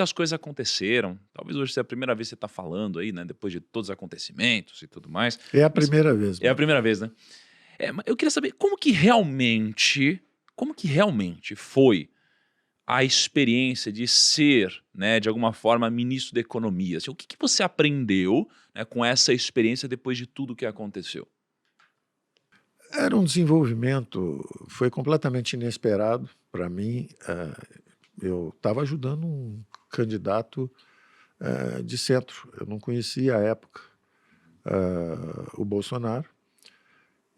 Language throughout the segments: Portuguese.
muitas coisas aconteceram. Talvez hoje seja a primeira vez que você está falando aí, né? Depois de todos os acontecimentos e tudo mais. É a Mas primeira vez, é a mano. primeira vez, né? Mas eu queria saber como que realmente foi a experiência de ser, né, de alguma forma, ministro da Economia? Assim, o que que você aprendeu, né, com essa experiência depois de tudo que aconteceu? Era um desenvolvimento, foi completamente inesperado para mim. Eu estava ajudando um candidato de centro. Eu não conhecia à época o Bolsonaro.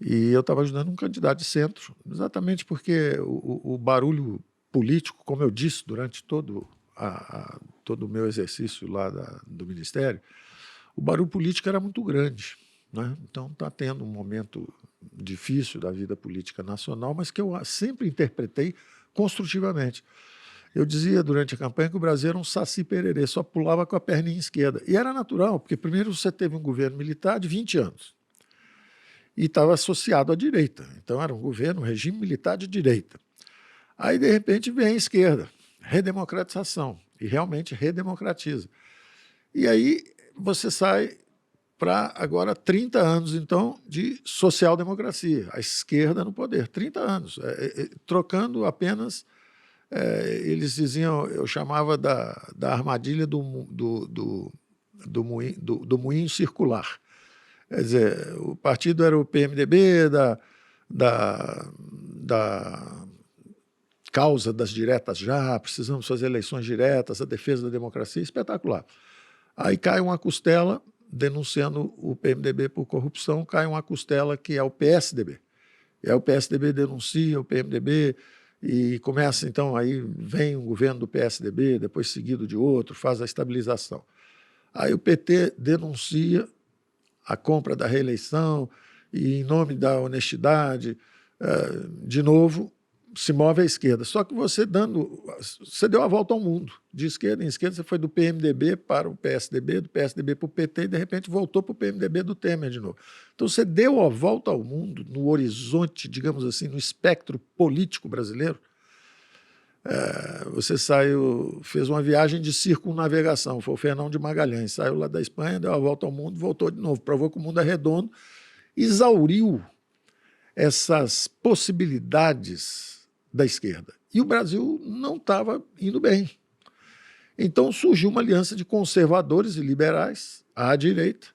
E eu estava ajudando um candidato de centro, exatamente porque o barulho político, como eu disse durante todo o meu exercício lá do Ministério, o barulho político era muito grande, né? Então está tendo um momento difícil da vida política nacional, mas que eu sempre interpretei construtivamente. Eu dizia durante a campanha que o Brasil era um saci pererê, só pulava com a perninha esquerda. E era natural, porque primeiro você teve um governo militar de 20 anos e estava associado à direita. Então era um governo, um regime militar de direita. Aí, de repente, vem a esquerda, redemocratização, e realmente redemocratiza. E aí você sai para agora 30 anos, então, de social-democracia, a esquerda no poder, 30 anos, trocando apenas, eles diziam, eu chamava da armadilha do moinho circular. Quer dizer, o partido era o PMDB da causa das diretas já, precisamos fazer eleições diretas, a defesa da democracia, espetacular. Aí cai uma costela denunciando o PMDB por corrupção, cai uma costela que é o PSDB. E aí o PSDB denuncia o PMDB e começa, então, aí vem um governo do PSDB, depois seguido de outro, faz a estabilização. Aí o PT denuncia a compra da reeleição e, em nome da honestidade, de novo, se move à esquerda. Só que você deu a volta ao mundo. De esquerda em esquerda, você foi do PMDB para o PSDB, do PSDB para o PT e, de repente, voltou para o PMDB do Temer de novo. Então, você deu a volta ao mundo no horizonte, digamos assim, no espectro político brasileiro. Você saiu, fez uma viagem de circunnavegação, foi o Fernão de Magalhães, saiu lá da Espanha, deu a volta ao mundo, voltou de novo, provou que o mundo é redondo, exauriu essas possibilidades da esquerda. E o Brasil não estava indo bem. Então surgiu uma aliança de conservadores e liberais à direita,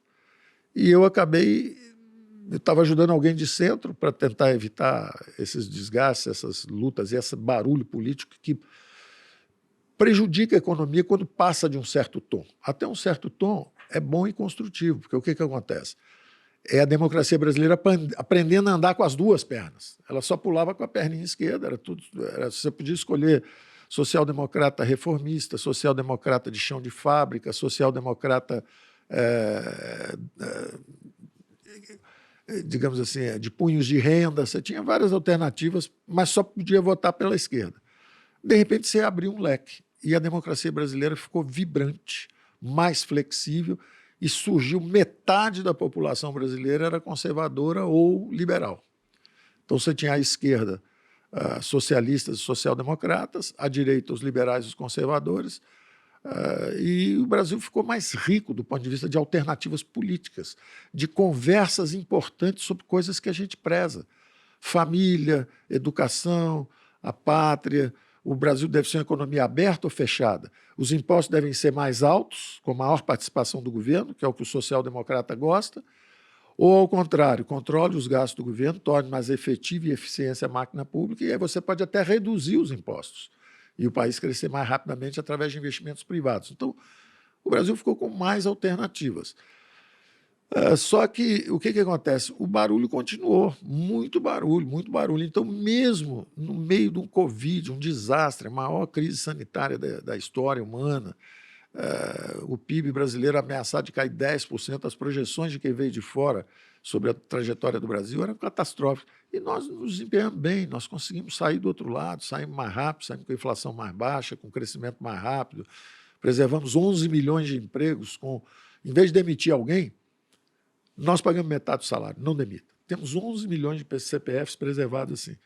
e eu estava ajudando alguém de centro para tentar evitar esses desgastes, essas lutas e esse barulho político que prejudica a economia quando passa de um certo tom. Até um certo tom é bom e construtivo, porque o que acontece? É a democracia brasileira aprendendo a andar com as duas pernas. Ela só pulava com a perninha esquerda, você podia escolher social-democrata reformista, social-democrata de chão de fábrica, social-democrata, digamos assim, de punhos de renda. Você tinha várias alternativas, mas só podia votar pela esquerda. De repente, você abriu um leque e a democracia brasileira ficou vibrante, mais flexível, e surgiu metade da população brasileira era conservadora ou liberal. Então você tinha à esquerda socialistas e social-democratas, à direita os liberais e os conservadores, e o Brasil ficou mais rico do ponto de vista de alternativas políticas, de conversas importantes sobre coisas que a gente preza. Família, educação, a pátria. O Brasil deve ser uma economia aberta ou fechada? Os impostos devem ser mais altos, com maior participação do governo, que é o que o social-democrata gosta, ou, ao contrário, controle os gastos do governo, torne mais efetiva e eficiente a máquina pública, e aí você pode até reduzir os impostos e o país crescer mais rapidamente através de investimentos privados. Então, o Brasil ficou com mais alternativas. Só que o que acontece? O barulho continuou, muito barulho, muito barulho. Então, mesmo no meio de um Covid, um desastre, a maior crise sanitária da história humana, o PIB brasileiro ameaçado de cair 10%, as projeções de quem veio de fora sobre a trajetória do Brasil eram catastróficas. E nós nos desempenhamos bem, nós conseguimos sair do outro lado, saímos mais rápido, saímos com a inflação mais baixa, com crescimento mais rápido, preservamos 11 milhões de empregos, em vez de demitir alguém, nós pagamos metade do salário, não demita. Temos 11 milhões de CPFs preservados assim.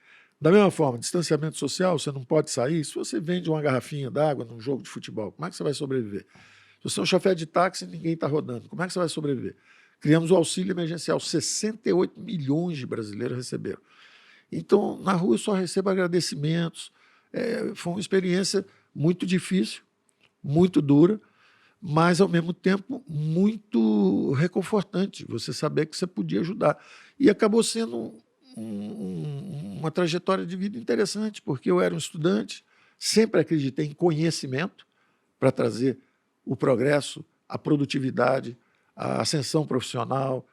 Da mesma forma, distanciamento social, você não pode sair. Se você vende uma garrafinha d'água num jogo de futebol, como é que você vai sobreviver? Se você é um chofer de táxi e ninguém está rodando, como é que você vai sobreviver? Criamos o auxílio emergencial, 68 milhões de brasileiros receberam. Então, na rua eu só recebo agradecimentos. Foi uma experiência muito difícil, muito dura, mas, ao mesmo tempo, muito reconfortante, você saber que você podia ajudar. E acabou sendo uma trajetória de vida interessante, porque eu era um estudante, sempre acreditei em conhecimento para trazer o progresso, a produtividade, a ascensão profissional.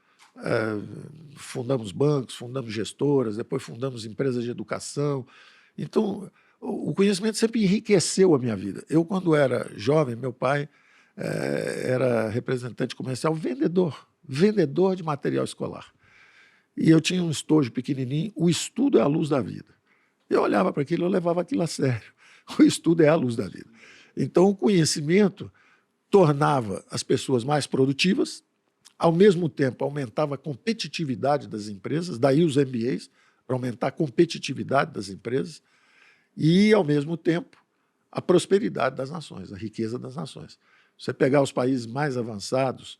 Fundamos bancos, fundamos gestoras, depois fundamos empresas de educação. Então, o conhecimento sempre enriqueceu a minha vida. Eu, quando era jovem, meu pai era representante comercial, vendedor de material escolar. E eu tinha um estojo pequenininho, o estudo é a luz da vida. Eu olhava para aquilo, eu levava aquilo a sério. O estudo é a luz da vida. Então, o conhecimento tornava as pessoas mais produtivas, ao mesmo tempo aumentava a competitividade das empresas, daí os MBAs, para aumentar a competitividade das empresas, e, ao mesmo tempo, a prosperidade das nações, a riqueza das nações. Você pegar os países mais avançados,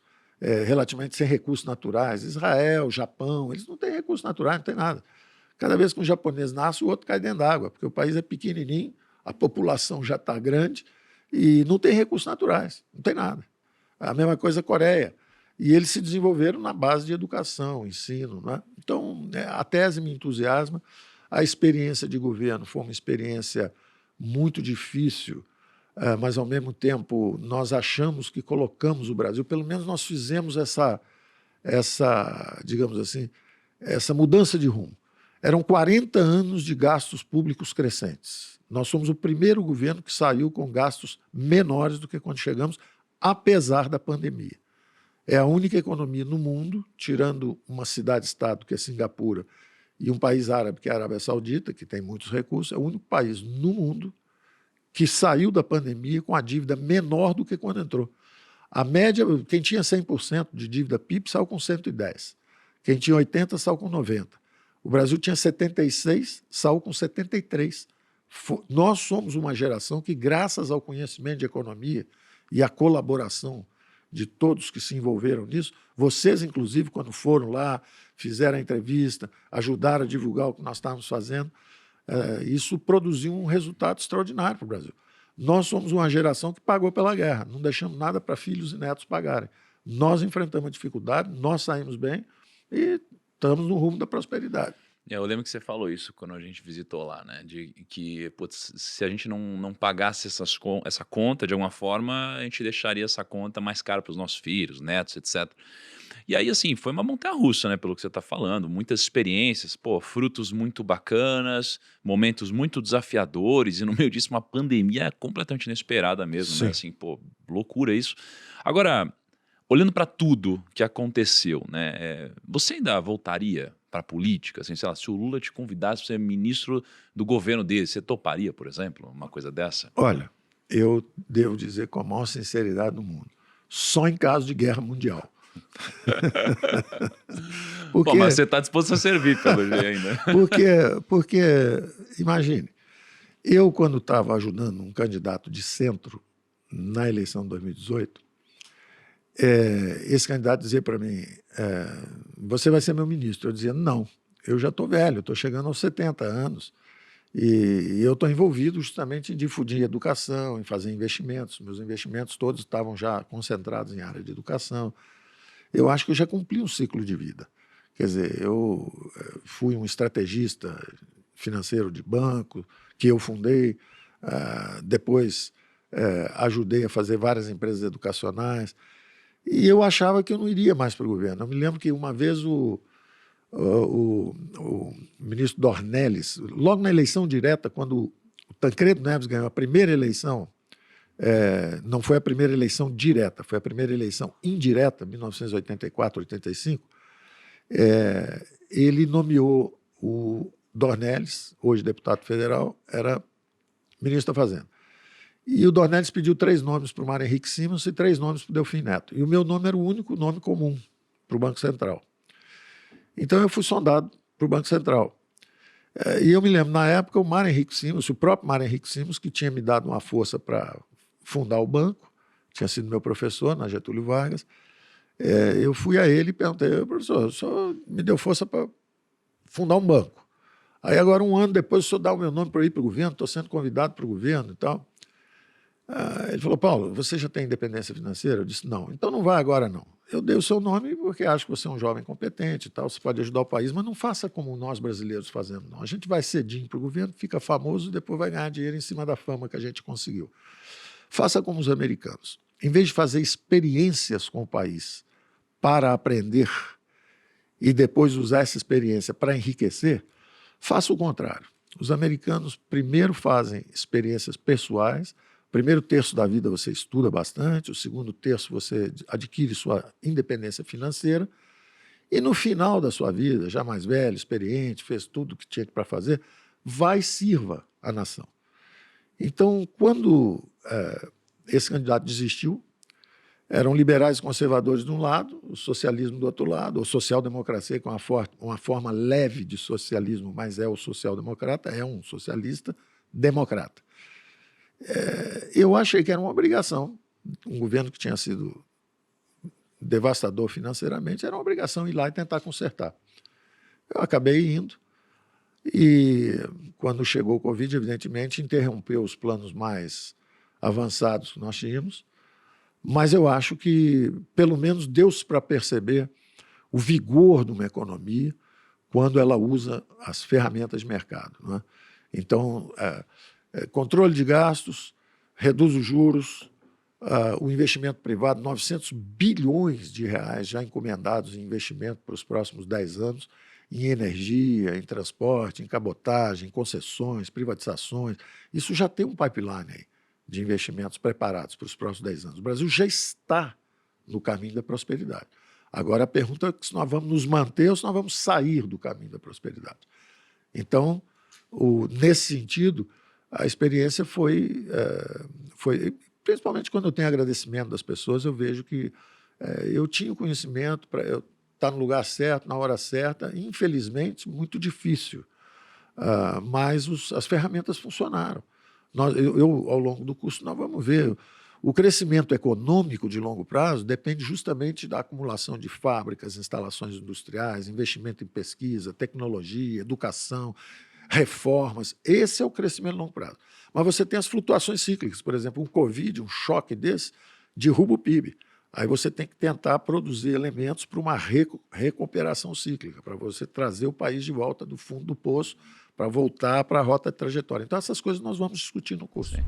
relativamente sem recursos naturais, Israel, Japão, eles não têm recursos naturais, não tem nada. Cada vez que um japonês nasce, o outro cai dentro d'água, porque o país é pequenininho, a população já está grande e não tem recursos naturais, não tem nada. A mesma coisa a Coreia. E eles se desenvolveram na base de educação, ensino. Né? Então, a tese me entusiasma. A experiência de governo foi uma experiência muito difícil, mas, ao mesmo tempo, nós achamos que colocamos o Brasil, pelo menos nós fizemos essa digamos assim, essa mudança de rumo. Eram 40 anos de gastos públicos crescentes. Nós somos o primeiro governo que saiu com gastos menores do que quando chegamos, apesar da pandemia. É a única economia no mundo, tirando uma cidade-estado, que é Singapura, e um país árabe, que é a Arábia Saudita, que tem muitos recursos, é o único país no mundo que saiu da pandemia com a dívida menor do que quando entrou. A média, quem tinha 100% de dívida PIB saiu com 110. Quem tinha 80% saiu com 90%. O Brasil tinha 76%, saiu com 73%. Nós somos uma geração que, graças ao conhecimento de economia e à colaboração de todos que se envolveram nisso, vocês, inclusive, quando foram lá, fizeram a entrevista, ajudaram a divulgar o que nós estávamos fazendo, isso produziu um resultado extraordinário para o Brasil. Nós somos uma geração que pagou pela guerra, não deixamos nada para filhos e netos pagarem. Nós enfrentamos a dificuldade, nós saímos bem e estamos no rumo da prosperidade. Eu lembro que você falou isso quando a gente visitou lá, né? De que, putz, se a gente não pagasse essa conta de alguma forma, a gente deixaria essa conta mais cara para os nossos filhos, netos, etc. E aí, assim, foi uma montanha-russa, né? Pelo que você está falando, muitas experiências, pô, frutos muito bacanas, momentos muito desafiadores, e no meio disso uma pandemia completamente inesperada mesmo, Sim. né? Assim, pô, loucura isso. Agora, olhando para tudo que aconteceu, né? Você ainda voltaria para a política? Assim, sei lá, se o Lula te convidasse para ser ministro do governo dele, você toparia, por exemplo, uma coisa dessa? Olha, eu devo dizer com a maior sinceridade do mundo, só em caso de guerra mundial. Pô, mas você está disposto a servir, pelo jeito ainda. Porque, imagine, eu, quando estava ajudando um candidato de centro na eleição de 2018, esse candidato dizia para mim, você vai ser meu ministro. Eu dizia, não, eu já estou velho, estou chegando aos 70 anos e eu estou envolvido justamente em difundir educação, em fazer investimentos. Meus investimentos todos estavam já concentrados em área de educação. Eu acho que eu já cumpri um ciclo de vida. Quer dizer, eu fui um estrategista financeiro de banco, que eu fundei, depois ajudei a fazer várias empresas educacionais, e eu achava que eu não iria mais para o governo. Eu me lembro que uma vez o ministro Dornelles, logo na eleição direta, quando o Tancredo Neves ganhou a primeira eleição, não foi a primeira eleição direta, foi a primeira eleição indireta, 1984, 85, ele nomeou o Dornelles, hoje deputado federal, era ministro da Fazenda. E o Dornelles pediu 3 nomes para o Mário Henrique Simons e 3 nomes para o Delfim Neto. E o meu nome era o único nome comum para o Banco Central. Então eu fui sondado para o Banco Central. E eu me lembro, na época, o Mário Henrique Simons, o próprio Mário Henrique Simons, que tinha me dado uma força para fundar o banco, tinha sido meu professor na Getúlio Vargas, eu fui a ele e perguntei: professor, o senhor me deu força para fundar um banco. Aí agora, um ano depois, o senhor dá o meu nome para ir para o governo, estou sendo convidado para o governo e tal. Ele falou: Paulo, você já tem independência financeira? Eu disse: não. Então não vai agora, não. Eu dei o seu nome porque acho que você é um jovem competente e tal, você pode ajudar o país, mas não faça como nós brasileiros fazemos, não. A gente vai cedinho para o governo, fica famoso e depois vai ganhar dinheiro em cima da fama que a gente conseguiu. Faça como os americanos. Em vez de fazer experiências com o país para aprender e depois usar essa experiência para enriquecer, faça o contrário. Os americanos primeiro fazem experiências pessoais. O primeiro terço da vida você estuda bastante, o segundo terço você adquire sua independência financeira, e no final da sua vida, já mais velho, experiente, fez tudo o que tinha para fazer, vai e sirva a nação. Então, quando esse candidato desistiu, eram liberais e conservadores de um lado, o socialismo do outro lado, ou social-democracia, com uma forma leve de socialismo, mas é o social-democrata, é um socialista democrata. Eu achei que era uma obrigação, um governo que tinha sido devastador financeiramente, era uma obrigação ir lá e tentar consertar. Eu acabei indo e, quando chegou o Covid, evidentemente, interrompeu os planos mais avançados que nós tínhamos, mas eu acho que, pelo menos, deu-se para perceber o vigor de uma economia quando ela usa as ferramentas de mercado, não é? Então, controle de gastos, reduz os juros, o investimento privado, 900 bilhões de reais já encomendados em investimento para os próximos 10 anos, em energia, em transporte, em cabotagem, em concessões, privatizações. Isso já tem um pipeline aí de investimentos preparados para os próximos 10 anos. O Brasil já está no caminho da prosperidade. Agora a pergunta é se nós vamos nos manter ou se nós vamos sair do caminho da prosperidade. Então, nesse sentido, a experiência foi, principalmente quando eu tenho agradecimento das pessoas, eu vejo que eu tinha o conhecimento para eu estar no lugar certo, na hora certa, infelizmente, muito difícil, mas as ferramentas funcionaram. Ao longo do curso, nós vamos ver. O crescimento econômico de longo prazo depende justamente da acumulação de fábricas, instalações industriais, investimento em pesquisa, tecnologia, educação, reformas. Esse é o crescimento de longo prazo. Mas você tem as flutuações cíclicas. Por exemplo, um Covid, um choque desse, derruba o PIB. Aí você tem que tentar produzir elementos para uma recuperação cíclica, para você trazer o país de volta do fundo do poço, para voltar para a rota de trajetória. Então, essas coisas nós vamos discutir no curso. Sim.